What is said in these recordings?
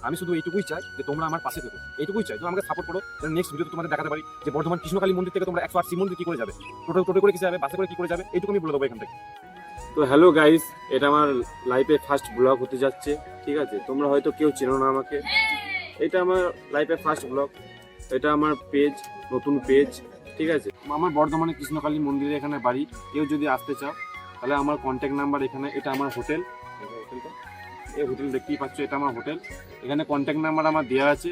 আমি শুধু এইটুকুই চাই যে তোমরা আমার পাশে থেকো, এইটুকুই চাই, তো আমাকে সাপোর্ট করো। নেক্সট ভিডিওতে তোমাদের দেখাতে পারি যে বর্ধমান কৃষ্ণকালী মন্দির থেকে তোমরা 108 শিব মন্দির কি করে যাবে, টোটো করে কি যাবে, বাসে করে কি করে যাবে, এইটুকু আমি বলে দেবো এখান থেকে। তো হ্যালো গাইস, এটা আমার লাইফে ফার্স্ট ব্লগ হতে যাচ্ছে, ঠিক আছে? তোমরা হয়তো কেউ চেনো না আমাকে, এটা আমার লাইফে ফার্স্ট ব্লগ, এটা আমার পেজ, নতুন পেজ, ঠিক আছে? আমার বর্ধমানে কৃষ্ণকালী মন্দিরে এখানে বাড়ি। কেউ যদি আসতে চাও তাহলে আমার কন্ট্যাক্ট নাম্বার এখানে, এটা আমার হোটেল, হোটেলটা এই হোটেল দেখতেই পাচ্ছ, এটা আমার হোটেল। এখানে কন্ট্যাক্ট নাম্বার আমার দেওয়া আছে।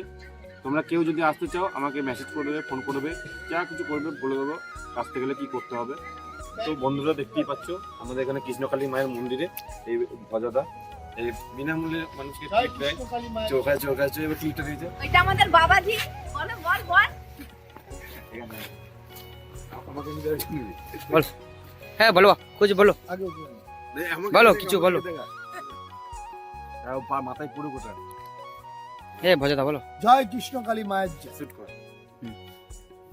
তোমরা কেউ যদি আসতে চাও আমাকে মেসেজ করবে, ফোন করবে, যা কিছু করবে বলে দেবো আসতে গেলে কি করতে হবে। তো বন্ধুরা দেখতেই পাচ্ছ আমাদের এখানে কৃষ্ণকালী মায়ের মন্দিরে এই ভজাদা এই বিনামূল্যে মানুষকে টিপ দেয়, চোখায় এবার টিপটা দিয়েছে। এটা আমাদের বাবাজি, বলো বল বল। আমাকে বল, হ্যাঁ বলো, কুछ বলো, বলো কিছু বলো। মাথায় পুরো কোটা ভজাদা বলো। জয় কৃষ্ণকালী মায়ের জয়। শুট কর।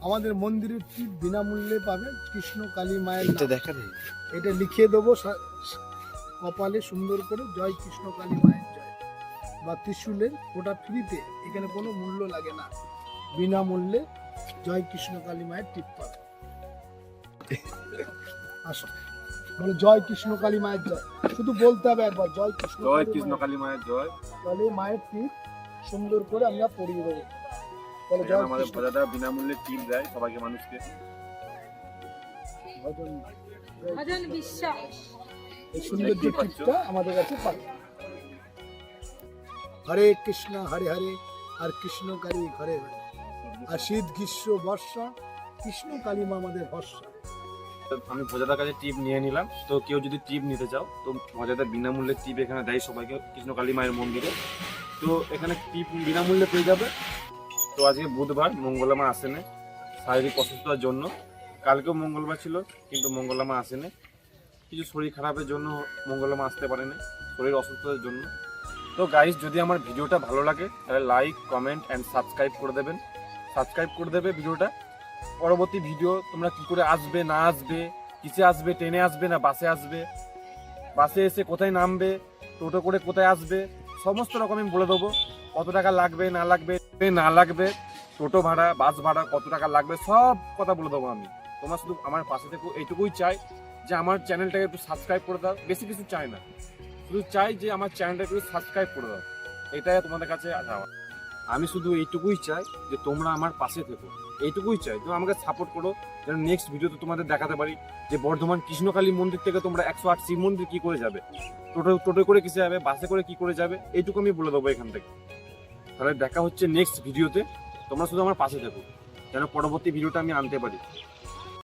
আমাদের মন্দিরের টিপ বিনামূল্যে পাবে কৃষ্ণকালী মায়ের নাম। দেখা নেই, এটা লিখে দেবো কপালে সুন্দর করে, জয় কৃষ্ণকালী মায়ের জয়, বা ত্রিশূলের, ওটা ফ্রিতে, এখানে কোনো মূল্য লাগে না, বিনামূল্যে জয় কৃষ্ণকালী মায়ের টিপ পাবে। আসো বলো জয় কৃষ্ণকালী মায়ের জয়, শুধু বলতে হবে একবার জয় কৃষ্ণকালী মায়ের জয়। তাহলে মায়ের টিপ সুন্দর করে আমরা পড়িয়ে দেবো। বলো জয় আমাদের কৃষ্ণ। ভজাদা বিনামূল্যে টিপ দেয় সবাইকে, মানুষকে। ভজন বিশ্বাস। এই সুন্দর যে টিপটা আমাদের কাছে পাবে। হরে কৃষ্ণ হরে হরে, আর কৃষ্ণ কালী ঘরে ঘরে, আর শীত গ্রীষ্ম বর্ষা, কৃষ্ণ কালী মা আমাদের ভরসা। আমি ভজাদার কাছে টিপ নিয়ে নিলাম। তো কেউ যদি টিপ নিতে চাও তো ভজাদা বিনামূল্যে টিপ এখানে দেয় সবাইকে কৃষ্ণকালী মায়ের মন্দিরে। তো এখানে টিপ বিনামূল্যে পেয়ে যাবে। তো আজকে বুধবার, মঙ্গলামা আসেনি শারীরিক অসুস্থতার জন্য। কালকেও মঙ্গলবার ছিল কিন্তু মঙ্গলামা আসেনি, কিছু শরীর খারাপের জন্য মঙ্গলামা আসতে পারেনি, শরীর অসুস্থতার জন্য। তো গাইস, যদি আমার ভিডিওটা ভালো লাগে তাহলে লাইক, কমেন্ট অ্যান্ড সাবস্ক্রাইব করে দেবেন, ভিডিওটা। পরবর্তী ভিডিও তোমরা কি করে আসবে না আসবে, কিসে আসবে, ট্রেনে আসবে না বাসে আসবে, বাসে এসে কোথায় নামবে, টোটো করে কোথায় আসবে, সমস্ত রকম আমি বলে দেবো। কত টাকা লাগবে না লাগবে, টোটো ভাড়া, বাস ভাড়া কত টাকা লাগবে, সব কথা বলে দেবো আমি। তোমরা শুধু আমার পাশে থেকো, এইটুকুই চাই যে আমার চ্যানেলটাকে একটু সাবস্ক্রাইব করে দাও। বেশি কিছু চাই না, শুধু চাই যে আমার চ্যানেলটা একটু সাবস্ক্রাইব করে দাও, এটাই তোমাদের কাছে চাওয়া। আমি শুধু এইটুকুই চাই যে তোমরা আমার পাশে থেকো, এইটুকুই চাই। তো আমাকে সাপোর্ট করো যেন নেক্সট ভিডিওতে তোমাদের দেখাতে পারি যে বর্ধমান কৃষ্ণকালী মন্দির থেকে তোমরা 108 শিব মন্দির কি করে যাবে, টোটো করে কিসে যাবে, বাসে করে কি করে যাবে, এইটুকু আমি বলে দেবো এখান থেকে। তাহলে দেখা হচ্ছে নেক্সট ভিডিওতে। তোমরা শুধু আমার পাশে থেকো যেন পরবর্তী ভিডিওটা আমি আনতে পারি।